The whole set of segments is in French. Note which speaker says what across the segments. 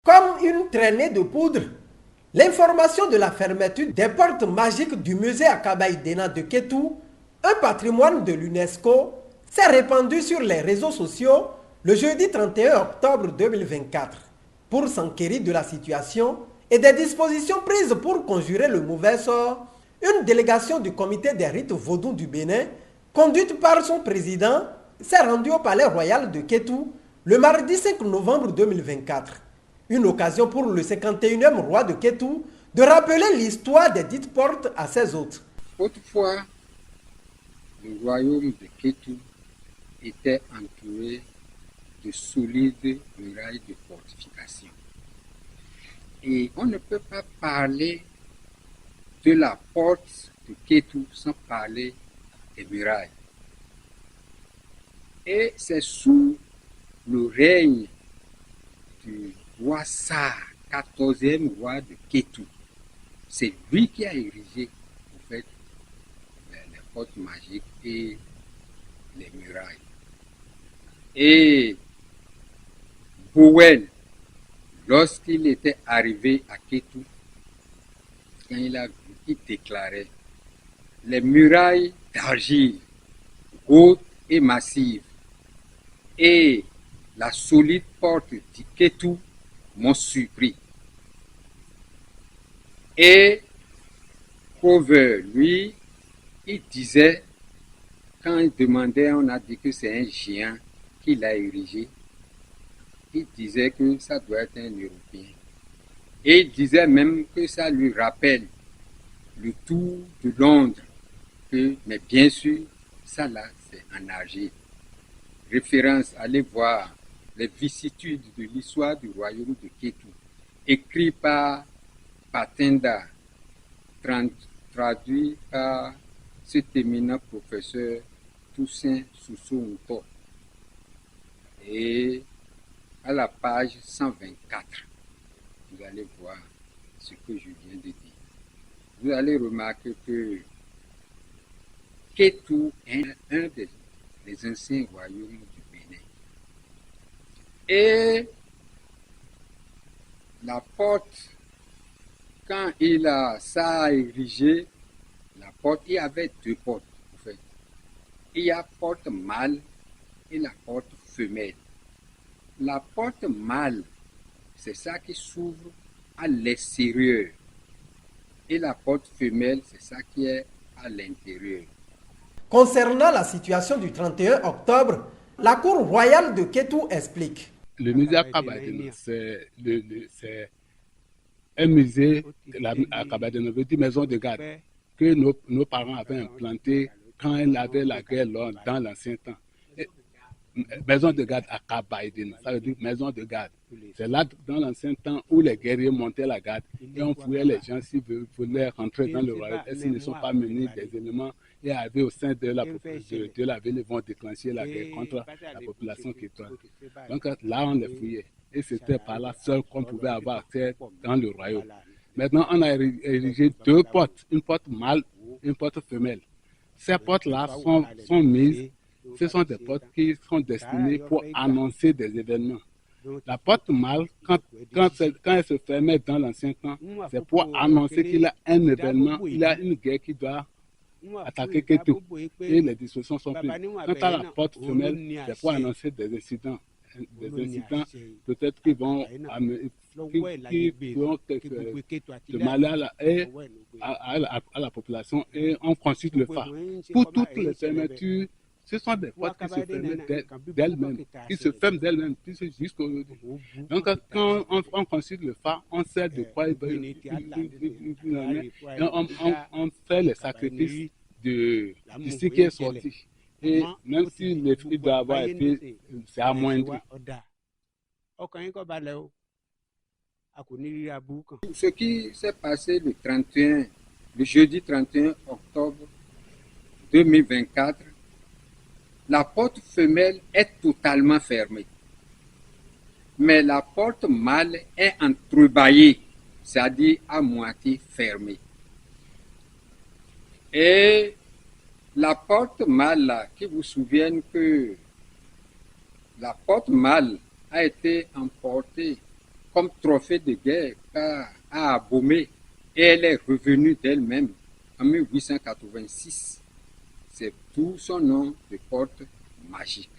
Speaker 1: Comme une traînée de poudre, l'information de la fermeture des portes magiques du musée Akabaïdena de Kétou, un patrimoine de l'UNESCO, s'est répandue sur les réseaux sociaux le jeudi 31 octobre 2024 pour s'enquérir de la situation et des dispositions prises pour conjurer le mauvais sort. Une délégation du comité des rites vaudous du Bénin, conduite par son président, s'est rendue au palais royal de Kétou le mardi 5 novembre 2024. Une occasion pour le 51e roi de Kétou de rappeler l'histoire des dites portes à ses hôtes.
Speaker 2: Autrefois, le royaume de Kétou était entouré de solides murailles de fortification. Et on ne peut pas parler de la porte de Kétou sans parler des murailles. Et c'est sous le règne du roi Sar, 14e roi de Kétou. C'est lui qui a érigé en fait les portes magiques et les murailles. Et Bowen, lorsqu'il était arrivé à Kétou, quand il a vu, il déclarait les murailles d'argile, hautes et massives, et la solide porte de Kétou m'ont surpris. Et Prover, lui, il disait, quand il demandait, on a dit que c'est un géant qui l'a érigé, il disait que ça doit être un Européen. Et il disait même que ça lui rappelle le tour de Londres, mais bien sûr, ça là, c'est en argile. Référence, allez voir les vicissitudes de l'histoire du royaume de Kétou, écrit par Patenda, traduit par cet éminent professeur Toussaint Sousso-Nto. Et à la page 124, vous allez voir ce que je viens de dire. Vous allez remarquer que Kétou est un des anciens royaumes du Bénin. Et la porte, quand ça a érigé la porte, il y avait deux portes en fait. Il y a porte mâle et la porte femelle. La porte mâle, c'est ça qui s'ouvre à l'extérieur. Et la porte femelle, c'est ça qui est à l'intérieur.
Speaker 1: Concernant la situation du 31 octobre, la cour royale de Kétou explique.
Speaker 3: Le musée Akabaïdena, c'est un musée, Akabaïdena veut dire maison de garde, que nos parents avaient implanté quand il avait la guerre dans l'ancien temps. Maison de garde à Kabaïdine, ça veut dire maison de garde. C'est là, dans l'ancien temps, où les guerriers montaient la garde et on fouillait les gens s'ils voulaient rentrer dans le royaume et s'ils ne sont pas menés des éléments et arrivés au sein de la ville, ils vont déclencher la guerre contre la population québécoise. Donc là, on les fouillait et c'était par là seul qu'on pouvait avoir accès dans le royaume. Maintenant, on a érigé deux portes, une porte mâle, une porte femelle. Ces portes-là sont mises. Ce sont des portes qui sont destinées pour annoncer des événements. La porte mâle, quand elle se fermait dans l'ancien temps, c'est pour annoncer qu'il y a un événement, il y a une guerre qui doit attaquer Kétou. Et les dispositions sont prises. Quant à la porte femelle, c'est pour annoncer des incidents. Des incidents peut-être qui vont de malheur à la population et on consulte le phare. Pour toutes les fermetures, ce sont des portes qui se ferment d'elles-mêmes, qui se ferment d'elles-mêmes jusqu'au. Donc, quand on consulte le phare, on sait de quoi il veut. Et on fait les sacrifices de ce qui est sorti. Et même si les fruits doivent avoir été, c'est amoindri.
Speaker 2: Ce qui s'est passé le jeudi 31 octobre 2024, la porte femelle est totalement fermée. Mais la porte mâle est entrebâillée, c'est-à-dire à moitié fermée. Et la porte mâle, là, qui vous souviennent que la porte mâle a été emportée comme trophée de guerre à Abomey et elle est revenue d'elle-même en 1886. C'est tout son nom de porte magique.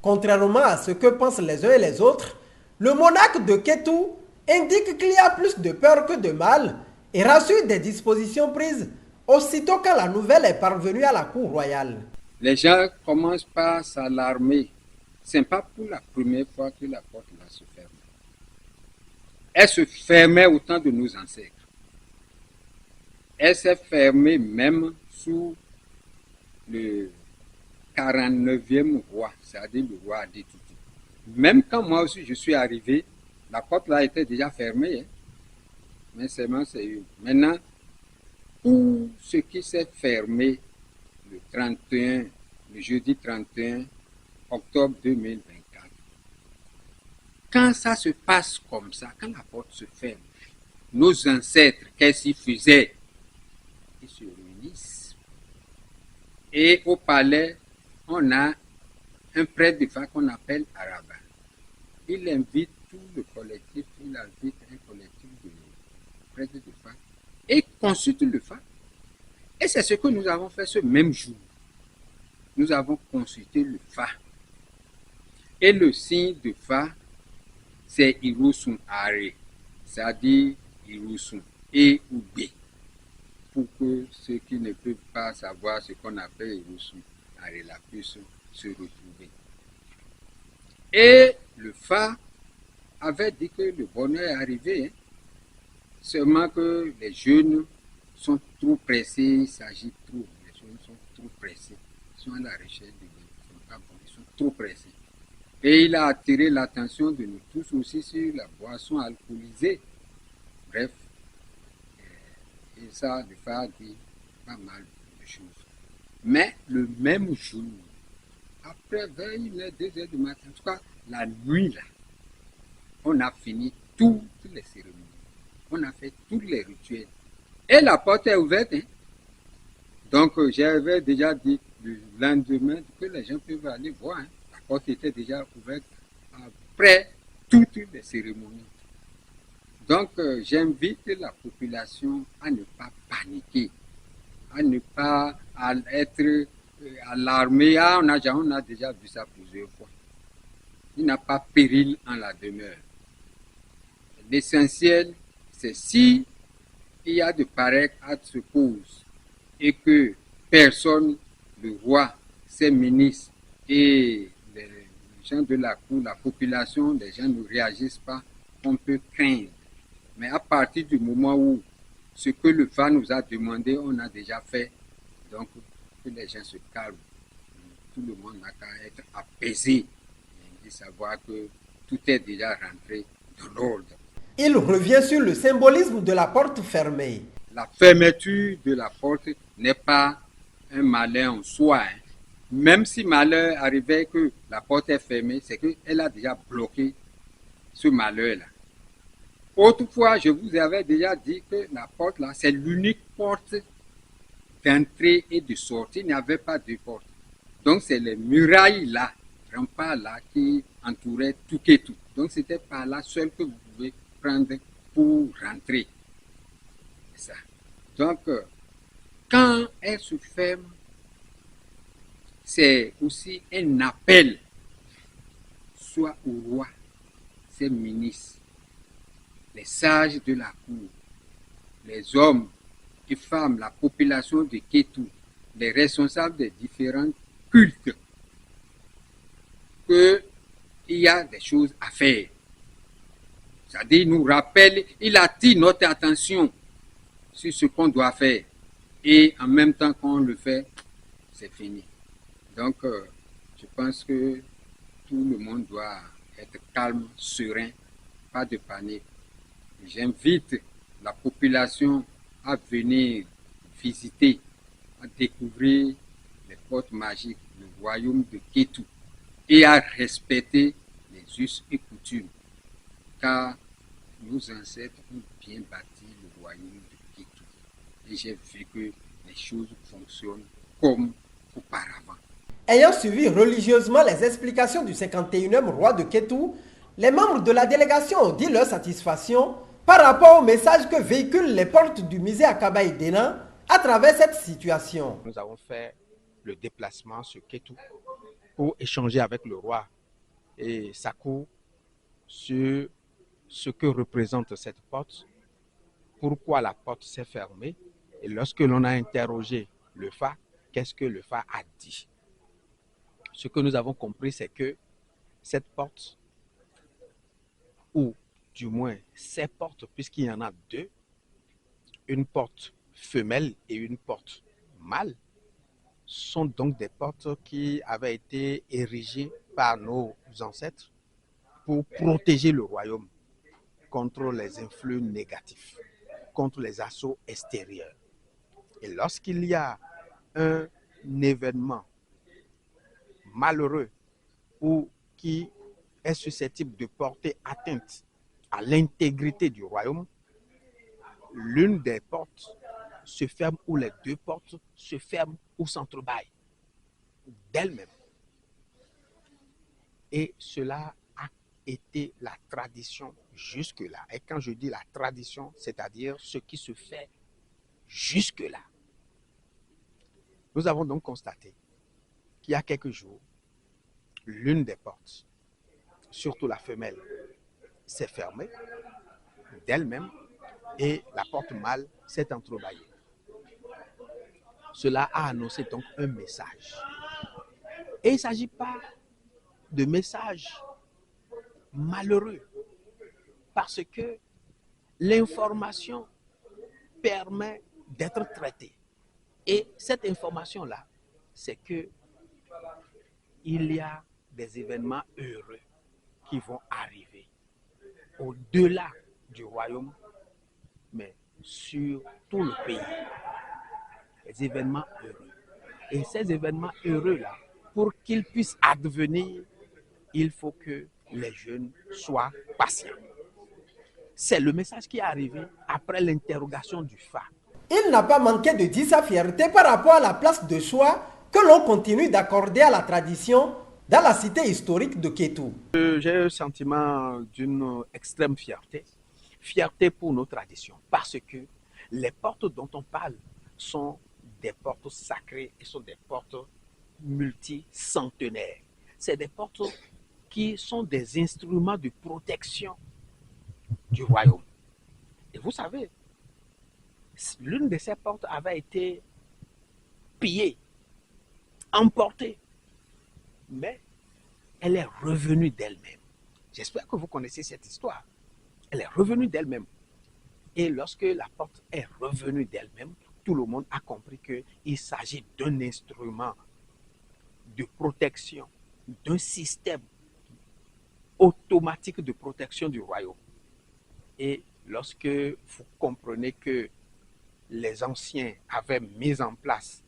Speaker 1: Contrairement à ce que pensent les uns et les autres, le monarque de Kétou indique qu'il y a plus de peur que de mal et rassure des dispositions prises aussitôt que la nouvelle est parvenue à la cour royale.
Speaker 2: Les gens commencent par s'alarmer. Ce n'est pas pour la première fois que la porte va se fermer. Elle se fermait au temps de nos ancêtres. Elle s'est fermée même sous le 49e roi, c'est-à-dire le roi Adétoutou. Même quand moi aussi je suis arrivé, la porte là était déjà fermée. Mais seulement c'est une. Maintenant, tout ce qui s'est fermé le jeudi 31 octobre 2024, quand ça se passe comme ça, quand la porte se ferme, nos ancêtres, qu'est-ce qu'ils faisaient? Ils se réunissent. Et au palais, on a un prêtre de Fa qu'on appelle Araba. Il invite tout le collectif, il invite un collectif de prêtres de Fa et consulte le Fa. Et c'est ce que nous avons fait ce même jour. Nous avons consulté le Fa. Et le signe de Fa, c'est Irosun Are, c'est-à-dire Irosun et ou B. Pour que ceux qui ne peuvent pas savoir ce qu'on appelle Irosun Are là puissent se retrouver. Et le Fa avait dit que le bonheur est arrivé, hein. Seulement que les jeunes sont trop pressés, il s'agit trop, les jeunes sont trop pressés, ils sont à la recherche de vie, ils sont pas bons, ils sont trop pressés. Et il a attiré l'attention de nous tous aussi sur la boisson alcoolisée. Bref, et ça, le Fa a dit pas mal de choses. Mais le même jour, après 21h, 2h du matin, en tout cas la nuit là, on a fini toutes les cérémonies. On a fait tous les rituels. Et la porte est ouverte. Hein? Donc, j'avais déjà dit le lendemain que les gens peuvent aller voir. Hein? La porte était déjà ouverte après toutes les cérémonies. Donc, j'invite la population à ne pas paniquer, à ne pas être alarmé. Ah, on a déjà vu ça plusieurs fois. Il n'y a pas péril en la demeure. L'essentiel, c'est si il y a de pareils actes se posent et que personne, le roi, ses ministres et les gens de la cour, la population, les gens ne réagissent pas, on peut craindre. Mais à partir du moment où ce que le Fa nous a demandé, on a déjà fait, donc que les gens se calment. Tout le monde n'a qu'à être apaisé et savoir que tout est déjà rentré dans l'ordre.
Speaker 1: Il revient sur le symbolisme de la porte fermée.
Speaker 2: La fermeture de la porte n'est pas un malheur en soi. Hein. Même si malheur arrivait que la porte est fermée, c'est qu'elle a déjà bloqué ce malheur-là. Autrefois, je vous avais déjà dit que la porte là, c'est l'unique porte d'entrée et de sortie. Il n'y avait pas de porte. Donc, c'est les murailles là, remparts là, qui entouraient tout et tout. Donc, c'était par là seul que vous pouvez prendre pour rentrer. C'est ça. Donc, quand elle se ferme, c'est aussi un appel, soit au roi, ses ministres, les sages de la cour, les hommes et femmes, la population de Kétou, les responsables des différents cultes, qu'il y a des choses à faire. C'est-à-dire, il nous rappelle, il attire notre attention sur ce qu'on doit faire. Et en même temps qu'on le fait, c'est fini. Donc, je pense que tout le monde doit être calme, serein, pas de panique. J'invite la population à venir visiter, à découvrir les portes magiques, le royaume de Kétou, et à respecter les us et coutumes. Car nos ancêtres ont bien bâti le royaume de Kétou. Et j'ai vu que les choses fonctionnent comme auparavant.
Speaker 1: Ayant suivi religieusement les explications du 51e roi de Kétou, les membres de la délégation ont dit leur satisfaction par rapport au message que véhiculent les portes du musée Akabaï Dena à travers cette situation.
Speaker 4: Nous avons fait le déplacement sur Kétou pour échanger avec le roi et sa cour sur ce que représente cette porte, pourquoi la porte s'est fermée, et lorsque l'on a interrogé le Fa, qu'est-ce que le Fa a dit. Ce que nous avons compris, c'est que cette porte, ou du moins ces portes, puisqu'il y en a deux, une porte femelle et une porte mâle, sont donc des portes qui avaient été érigées par nos ancêtres pour protéger le royaume contre les influx négatifs, contre les assauts extérieurs. Et lorsqu'il y a un événement malheureux ou qui est susceptible de porter atteinte à l'intégrité du royaume, l'une des portes se ferme ou les deux portes se ferment ou s'entrebâillent d'elles-mêmes. Et cela a été la tradition jusque-là. Et quand je dis la tradition, c'est-à-dire ce qui se fait jusque-là. Nous avons donc constaté qu'il y a quelques jours, l'une des portes, surtout la femelle, s'est fermée d'elle-même et la porte mâle s'est entrebâillée. Cela a annoncé donc un message. Et il ne s'agit pas de message malheureux, parce que l'information permet d'être traitée. Et cette information-là, c'est que il y a des événements heureux qui vont arriver au-delà du royaume, mais sur tout le pays. Des événements heureux. Et ces événements heureux-là, pour qu'ils puissent advenir, il faut que les jeunes soient patients. C'est le message qui est arrivé après l'interrogation du Fa.
Speaker 1: Il n'a pas manqué de dire sa fierté par rapport à la place de choix que l'on continue d'accorder à la tradition dans la cité historique de Kétou.
Speaker 4: J'ai un sentiment d'une extrême fierté. Fierté pour nos traditions, parce que les portes dont on parle sont des portes sacrées et sont des portes multicentenaires. C'est des portes qui sont des instruments de protection du royaume. Et vous savez, l'une de ces portes avait été pillée, emportée, mais elle est revenue d'elle-même. J'espère que vous connaissez cette histoire. Elle est revenue d'elle-même. Et lorsque la porte est revenue d'elle-même, tout le monde a compris qu'il s'agit d'un instrument de protection, d'un système automatique de protection du royaume. Et lorsque vous comprenez que les anciens avaient mis en place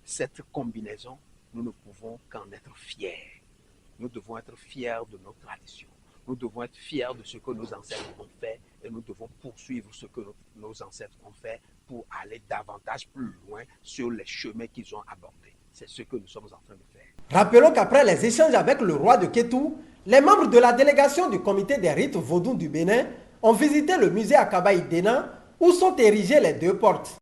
Speaker 4: cette combinaison, nous ne pouvons qu'en être fiers. Nous devons être fiers de nos traditions. Nous devons être fiers de ce que nos ancêtres ont fait et nous devons poursuivre ce que nos ancêtres ont fait pour aller davantage plus loin sur les chemins qu'ils ont abordés. C'est ce que nous sommes en train de faire.
Speaker 1: Rappelons qu'après les échanges avec le roi de Kétou, les membres de la délégation du comité des rites vaudous du Bénin ont visité le musée Akabaï Dena où sont érigées les deux portes.